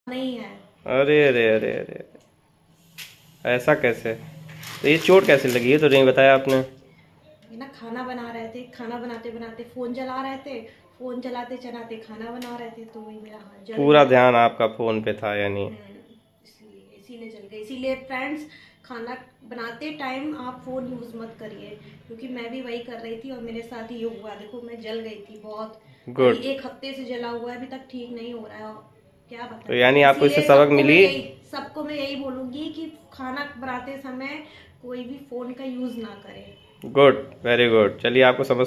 नहीं है। अरे अरे अरे अरे, ऐसा कैसे? तो ये चोट कैसे लगी है तो नहीं बताया आपने? ये ना खाना बना रहे थे, खाना बनाते बनाते फोन चला रहे थे, फोन चलाते चलाते खाना बना रहे थे, तो वही मेरा हाथ जल पूरा गया। ध्यान आपका फोन पे था यानी? इसलिए इसीलिए जल गए। इसीलिए फ्रेंड्स, खाना बनाते टाइम आप फोन यूज मत करिए, क्योंकि मैं भी वही कर रही थी और मेरे साथ ही ये हुआ। देखो मैं जल गई थी बहुत, कई गुड। 1 हफ्ते से जला हुआ है, अभी तक ठीक नहीं हो रहा है। और क्या तो बताएं। यानी आपको इससे इसीलिए सबक मिली? सबको मैं यही बोलूंगी कि खाना बनाते समय कोई भी फोन का यूज ना करे। Good, very good. चलिए, आपको समझ